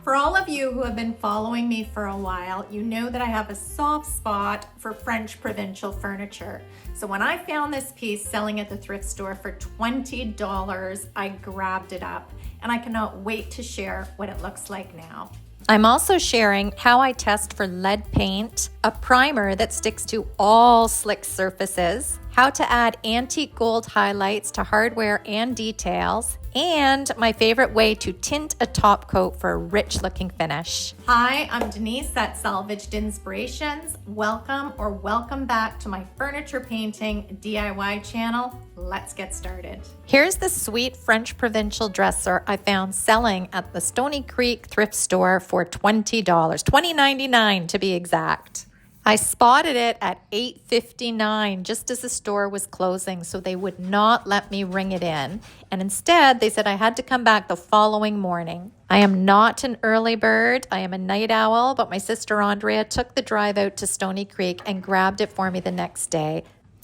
For all of you who have been following me for a while, you know that I have a soft spot for French Provincial furniture. So when I found this piece selling at the thrift store for $20, I grabbed it up, and I cannot wait to share what it looks like now. I'm also sharing how I test for lead paint, a primer that sticks to all slick surfaces, how to add antique gold highlights to hardware and details, and my favorite way to tint a top coat for a rich looking finish. Hi, I'm Denise at Salvaged Inspirations. Welcome back to my furniture painting DIY channel. Let's get started. Here's the sweet French Provincial Dresser I found selling at the Stony Creek thrift store for $20, $20.99 to be exact. I spotted it at $8.59 just as the store was closing, so they would not let me ring it in. And instead, they said I had to come back the following morning. I am not an early bird. I am a night owl, but my sister Andrea took the drive out to Stony Creek and grabbed it for me the next day.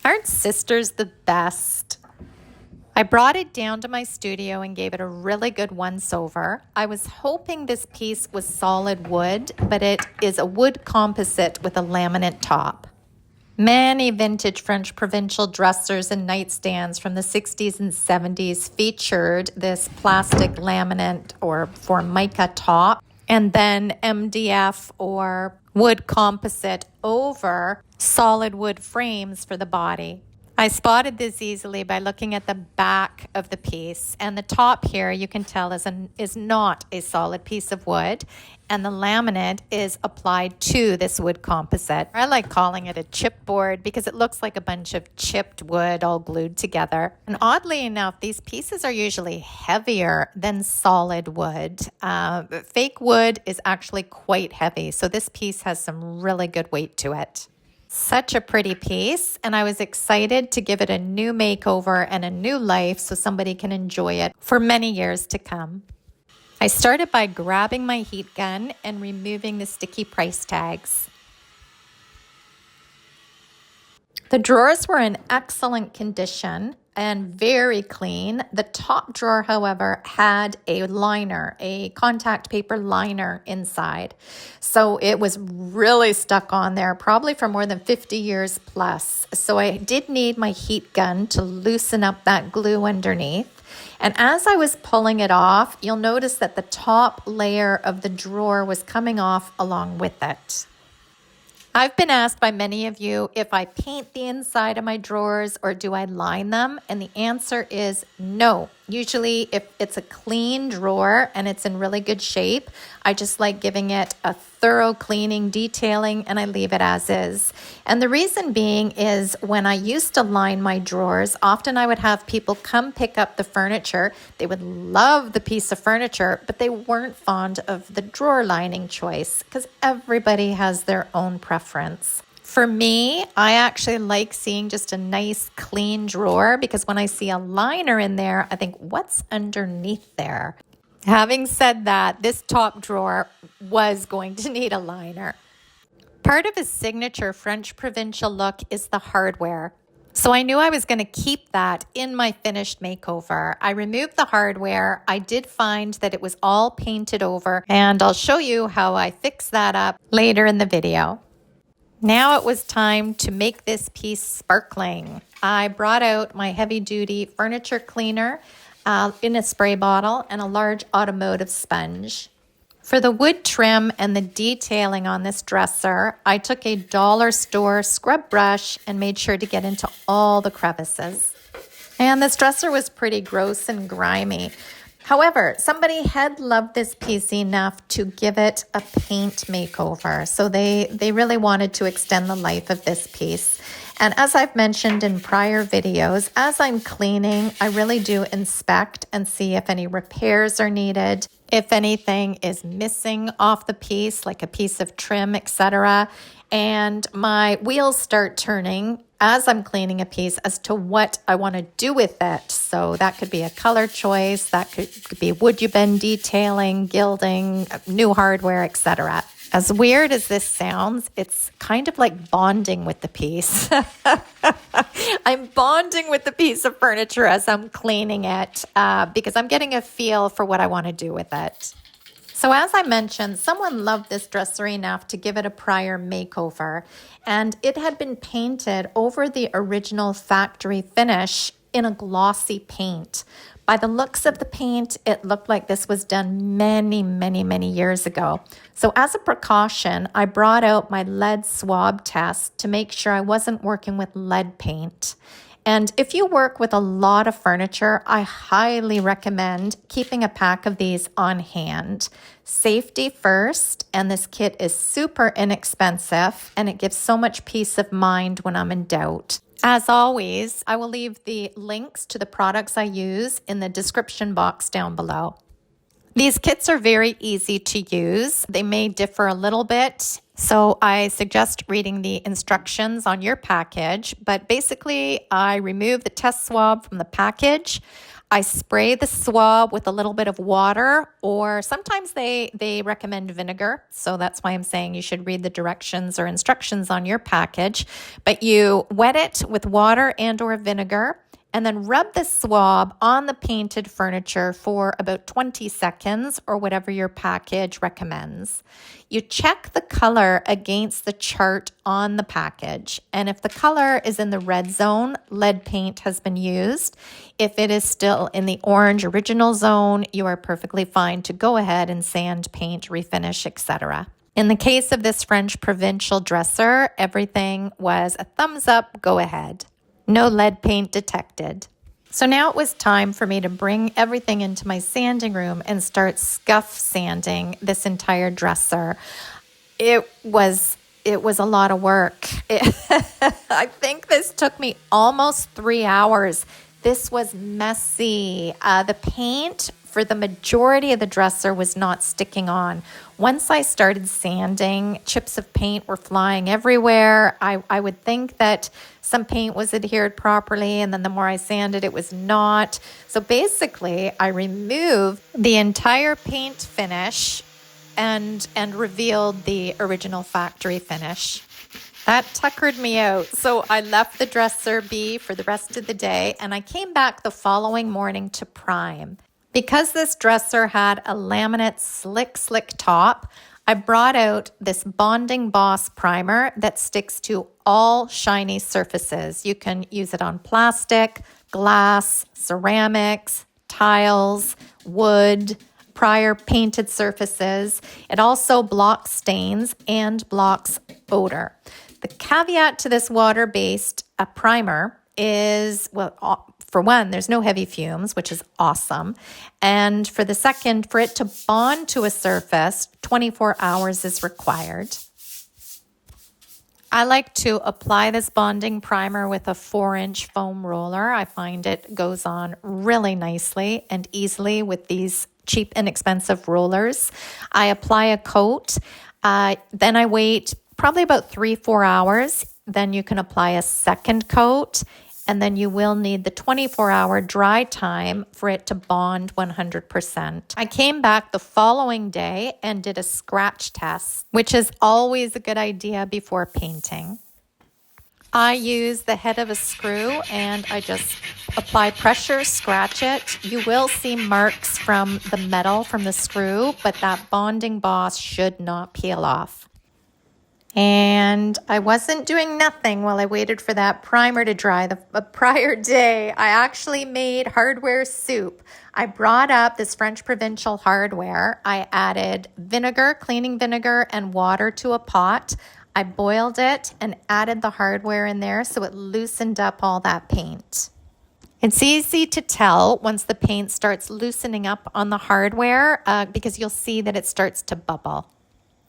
Aren't sisters the best? I brought it down to my studio and gave it a really good once-over. I was hoping this piece was solid wood, but it is a wood composite with a laminate top. Many vintage French Provincial dressers and nightstands from the 60s and 70s featured this plastic laminate or formica top, and then MDF or wood composite over solid wood frames for the body. I spotted this easily by looking at the back of the piece, and the top here you can tell is not a solid piece of wood, and the laminate is applied to this wood composite. I like calling it a chipboard because it looks like a bunch of chipped wood all glued together. And oddly enough, these pieces are usually heavier than solid wood. Fake wood is actually quite heavy, so this piece has some really good weight to it. Such a pretty piece, and I was excited to give it a new makeover and a new life so somebody can enjoy it for many years to come. I started by grabbing my heat gun and removing the sticky price tags. The drawers were in excellent condition and very clean. The top drawer, however, had a liner, a contact paper liner inside. So it was really stuck on there, probably for more than 50 years plus. So I did need my heat gun to loosen up that glue underneath. And as I was pulling it off, you'll notice that the top layer of the drawer was coming off along with it. I've been asked by many of you if I paint the inside of my drawers or do I line them? And the answer is no. Usually if it's a clean drawer and it's in really good shape, I just like giving it a thorough cleaning, detailing, and I leave it as is. And the reason being is when I used to line my drawers, often I would have people come pick up the furniture. They would love the piece of furniture, but they weren't fond of the drawer lining choice because everybody has their own preference. For me, I actually like seeing just a nice clean drawer because when I see a liner in there, I think, what's underneath there? Having said that, this top drawer was going to need a liner. Part of his signature French Provincial look is the hardware. So I knew I was going to keep that in my finished makeover. I removed the hardware. I did find that it was all painted over, and I'll show you how I fixed that up later in the video. Now it was time to make this piece sparkling. I brought out my heavy-duty furniture cleaner in a spray bottle and a large automotive sponge. For the wood trim and the detailing on this dresser, I took a dollar store scrub brush and made sure to get into all the crevices. And this dresser was pretty gross and grimy. However, somebody had loved this piece enough to give it a paint makeover. So they really wanted to extend the life of this piece. And as I've mentioned in prior videos, as I'm cleaning, I really do inspect and see if any repairs are needed, if anything is missing off the piece, like a piece of trim, etc. And my wheels start turning as I'm cleaning a piece as to what I want to do with it. So that could be a color choice, that could be wood you've been detailing, gilding, new hardware, etc. As weird as this sounds, it's kind of like bonding with the piece. I'm bonding with the piece of furniture as I'm cleaning it because I'm getting a feel for what I want to do with it. So as I mentioned, someone loved this dresser enough to give it a prior makeover, and it had been painted over the original factory finish in a glossy paint. By the looks of the paint, it looked like this was done many, many, many years ago. So as a precaution, I brought out my lead swab test to make sure I wasn't working with lead paint. And if you work with a lot of furniture, I highly recommend keeping a pack of these on hand. Safety first, and this kit is super inexpensive, and it gives so much peace of mind when I'm in doubt. As always, I will leave the links to the products I use in the description box down below. These kits are very easy to use. They may differ a little bit, so I suggest reading the instructions on your package. But basically, I remove the test swab from the package. I spray the swab with a little bit of water, or sometimes they recommend vinegar. So that's why I'm saying you should read the directions or instructions on your package. But you wet it with water and or vinegar, and then rub the swab on the painted furniture for about 20 seconds or whatever your package recommends. You check the color against the chart on the package, and if the color is in the red zone, lead paint has been used. If it is still in the orange original zone, you are perfectly fine to go ahead and sand, paint, refinish, etc. In the case of this French Provincial Dresser, everything was a thumbs up, go ahead. No lead paint detected. So now it was time for me to bring everything into my sanding room and start scuff sanding this entire dresser. It was a lot of work. I think this took me almost 3 hours. This was messy. The paint for the majority of the dresser was not sticking on. Once I started sanding, chips of paint were flying everywhere. I would think that some paint was adhered properly, and then the more I sanded, it was not. So basically, I removed the entire paint finish and revealed the original factory finish. That tuckered me out, so I left the dresser be for the rest of the day, and I came back the following morning to prime. Because this dresser had a laminate slick top, I brought out this Bonding Boss primer that sticks to all shiny surfaces. You can use it on plastic, glass, ceramics, tiles, wood, prior painted surfaces. It also blocks stains and blocks odor. The caveat to this water-based primer is, well, for one, there's no heavy fumes, which is awesome. And for the second, for it to bond to a surface, 24 hours is required. I like to apply this bonding primer with a 4-inch foam roller. I find it goes on really nicely and easily with these cheap, inexpensive rollers. I apply a coat, then I wait probably about 3-4 hours. Then you can apply a second coat, and then you will need the 24-hour dry time for it to bond 100%. I came back the following day and did a scratch test, which is always a good idea before painting. I use the head of a screw and I just apply pressure, scratch it. You will see marks from the metal from the screw, but that Bonding Boss should not peel off. And I wasn't doing nothing while I waited for that primer to dry. The prior day, I actually made hardware soup. I brought up this French Provincial hardware. I added vinegar, cleaning vinegar, and water to a pot. I boiled it and added the hardware in there so it loosened up all that paint. It's easy to tell once the paint starts loosening up on the hardware because you'll see that it starts to bubble.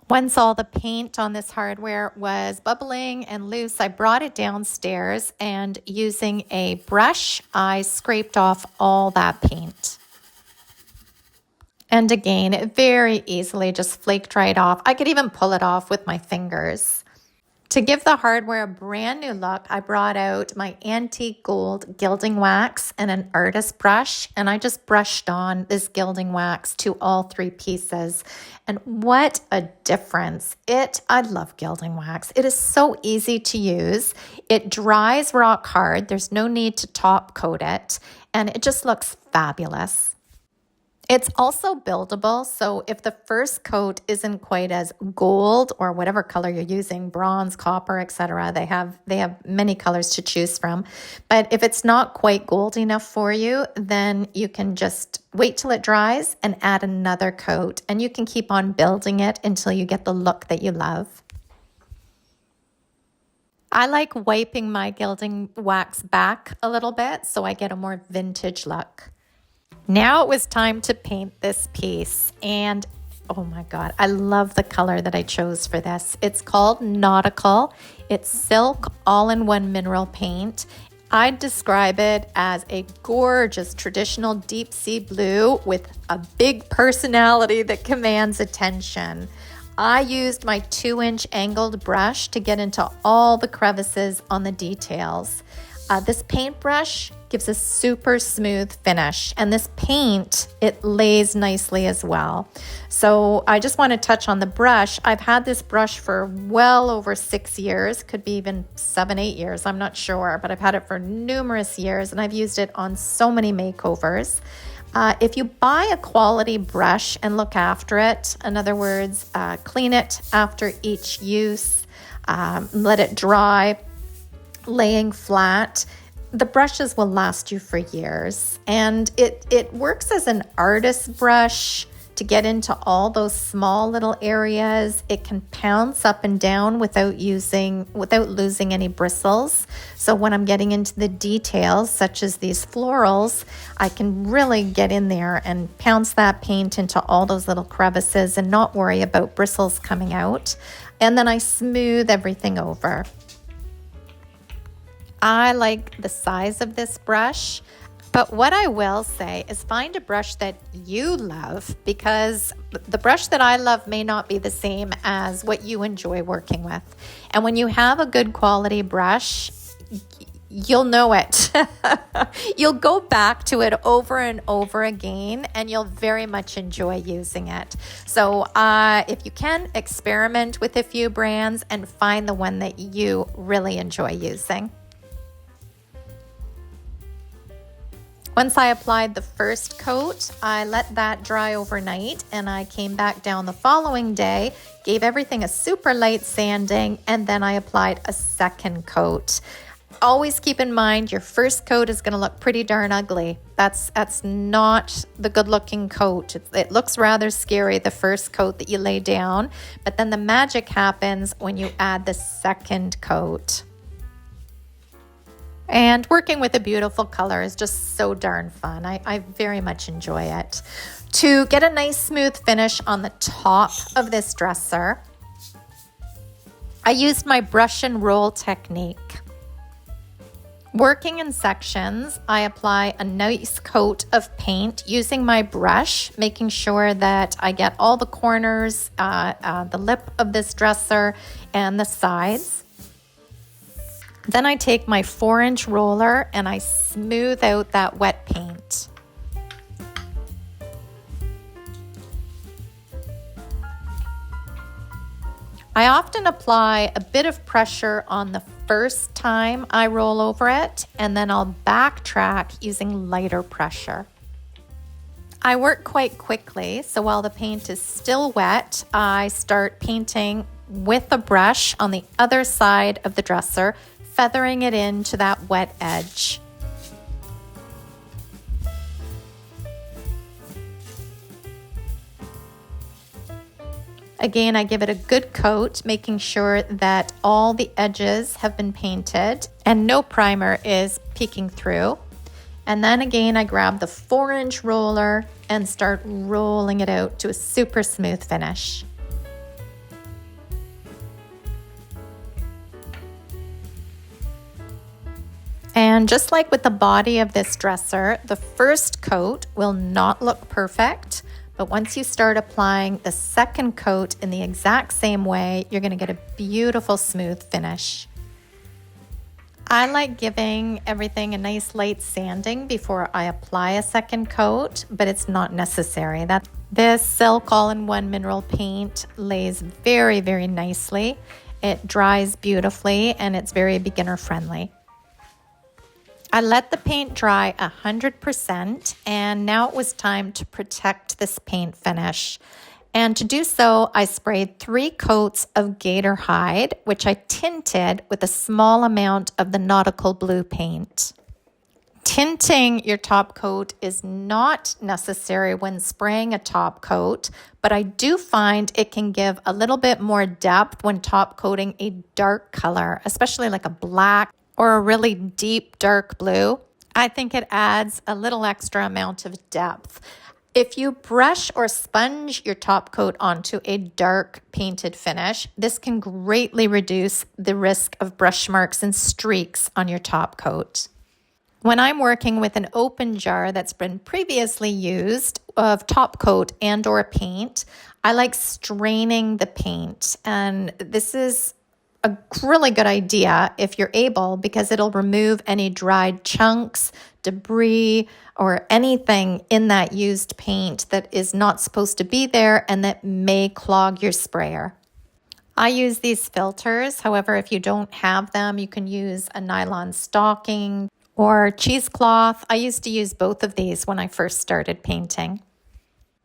Once all the paint on this hardware was bubbling and loose, I brought it downstairs and using a brush, I scraped off all that paint. And again, it very easily just flaked right off. I could even pull it off with my fingers. To give the hardware a brand new look, I brought out my antique gold gilding wax and an artist brush, and I just brushed on this gilding wax to all 3 pieces. And what a difference. I love gilding wax. It is so easy to use. It dries rock hard. There's no need to top coat it, and it just looks fabulous. It's also buildable, so if the first coat isn't quite as gold or whatever color you're using, bronze, copper, etc., they have many colors to choose from. But if it's not quite gold enough for you, then you can just wait till it dries and add another coat, and you can keep on building it until you get the look that you love. I like wiping my gilding wax back a little bit so I get a more vintage look. Now it was time to paint this piece, and oh my God, I love the color that I chose for this. It's called Nautical. It's silk all-in-one mineral paint. I'd describe it as a gorgeous traditional deep sea blue with a big personality that commands attention. I used my 2-inch angled brush to get into all the crevices on the details. This paintbrush gives a super smooth finish, and this paint, it lays nicely as well. So I just want to touch on the brush. I've had this brush for well over 6 years, could be even 7, 8 years, I'm not sure, but I've had it for numerous years, and I've used it on so many makeovers. If you buy a quality brush and look after it, in other words, clean it after each use, let it dry, laying flat, the brushes will last you for years. And it works as an artist brush to get into all those small little areas. It can pounce up and down without losing any bristles. So when I'm getting into the details, such as these florals, I can really get in there and pounce that paint into all those little crevices and not worry about bristles coming out. And then I smooth everything over. I like the size of this brush, but what I will say is find a brush that you love, because the brush that I love may not be the same as what you enjoy working with. And when you have a good quality brush, you'll know it. You'll go back to it over and over again, and you'll very much enjoy using it. So if you can, experiment with a few brands and find the one that you really enjoy using. Once I applied the first coat, I let that dry overnight, and I came back down the following day, gave everything a super light sanding, and then I applied a second coat. Always keep in mind your first coat is going to look pretty darn ugly. That's not the good looking coat. It looks rather scary, the first coat that you lay down, but then the magic happens when you add the second coat. And working with a beautiful color is just so darn fun. I very much enjoy it. To get a nice smooth finish on the top of this dresser, I used my brush and roll technique. Working in sections, I apply a nice coat of paint using my brush, making sure that I get all the corners, the lip of this dresser, and the sides. Then I take my 4-inch roller and I smooth out that wet paint. I often apply a bit of pressure on the first time I roll over it, and then I'll backtrack using lighter pressure. I work quite quickly, so while the paint is still wet, I start painting with a brush on the other side of the dresser, feathering it into that wet edge. Again, I give it a good coat, making sure that all the edges have been painted and no primer is peeking through. And then again, I grab the 4-inch roller and start rolling it out to a super smooth finish. And just like with the body of this dresser, the first coat will not look perfect, but once you start applying the second coat in the exact same way, you're going to get a beautiful smooth finish. I like giving everything a nice light sanding before I apply a second coat, but it's not necessary. This silk all-in-one mineral paint lays very, very nicely. It dries beautifully and it's very beginner friendly. I let the paint dry 100%, and now it was time to protect this paint finish. And to do so, I sprayed 3 coats of gator hide, which I tinted with a small amount of the nautical blue paint. Tinting your top coat is not necessary when spraying a top coat, but I do find it can give a little bit more depth when top coating a dark color, especially like a black or a really deep dark blue. I think it adds a little extra amount of depth. If you brush or sponge your top coat onto a dark painted finish, this can greatly reduce the risk of brush marks and streaks on your top coat. When I'm working with an open jar that's been previously used of top coat and or paint, I like straining the paint. And this is a really good idea if you're able, because it'll remove any dried chunks, debris, or anything in that used paint that is not supposed to be there and that may clog your sprayer. I use these filters. However, if you don't have them, you can use a nylon stocking or cheesecloth. I used to use both of these when I first started painting.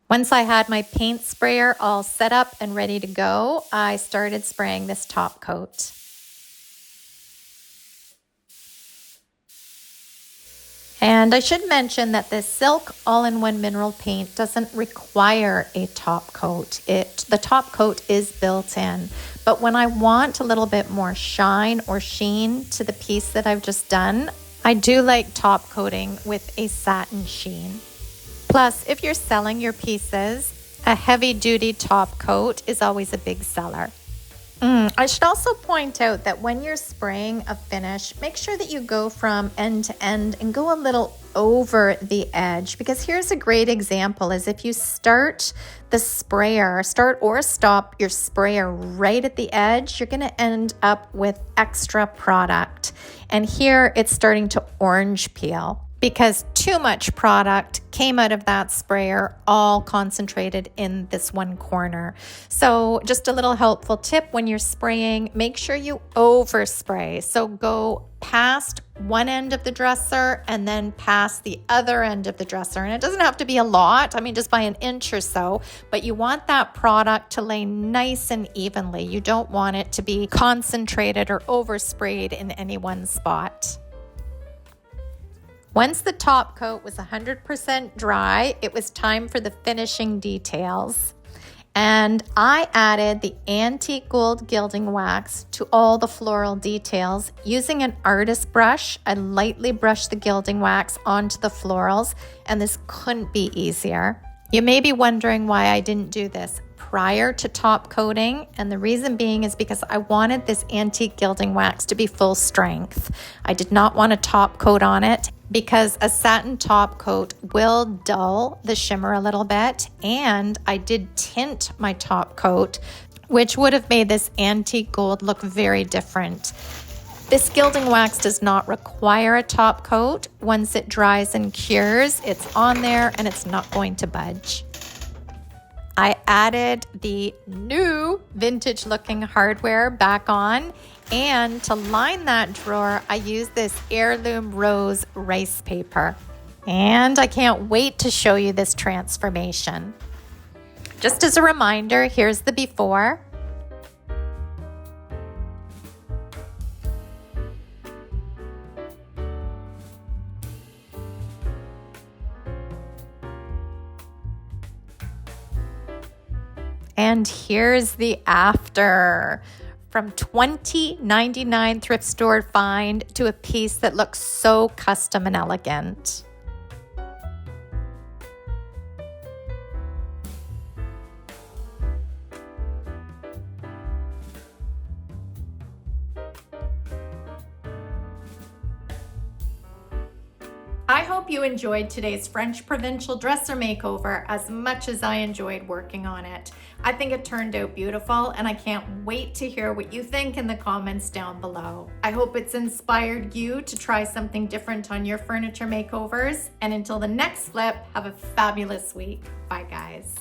Once I had my paint sprayer all set up and ready to go, I started spraying this top coat. And I should mention that this Silk all-in-one mineral paint doesn't require a top coat. The top coat is built in. But when I want a little bit more shine or sheen to the piece that I've just done, I do like top coating with a satin sheen. Plus, if you're selling your pieces, a heavy-duty top coat is always a big seller. I should also point out that when you're spraying a finish, make sure that you go from end to end and go a little over the edge, because here's a great example is if you start or stop your sprayer right at the edge, you're going to end up with extra product. And here it's starting to orange peel, because too much product came out of that sprayer all concentrated in this one corner. So just a little helpful tip when you're spraying, make sure you overspray. So go past one end of the dresser and then past the other end of the dresser. And it doesn't have to be a lot, just by an inch or so, but you want that product to lay nice and evenly. You don't want it to be concentrated or oversprayed in any one spot. Once the top coat was 100% dry, it was time for the finishing details. And I added the antique gold gilding wax to all the floral details. Using an artist brush, I lightly brushed the gilding wax onto the florals, and this couldn't be easier. You may be wondering why I didn't do this prior to top coating, and the reason being is because I wanted this antique gilding wax to be full strength. I did not want a top coat on it, because a satin top coat will dull the shimmer a little bit, and I did tint my top coat, which would have made this antique gold look very different. This gilding wax does not require a top coat. Once it dries and cures, it's on there and it's not going to budge. I added the new vintage looking hardware back on, and to line that drawer, I used this heirloom rose rice paper. And I can't wait to show you this transformation. Just as a reminder, here's the before. And here's the after. From $20.99 thrift store find to a piece that looks so custom and elegant. I hope you enjoyed today's French Provincial Dresser makeover as much as I enjoyed working on it. I think it turned out beautiful, and I can't wait to hear what you think in the comments down below. I hope it's inspired you to try something different on your furniture makeovers. And until the next flip, have a fabulous week. Bye, guys.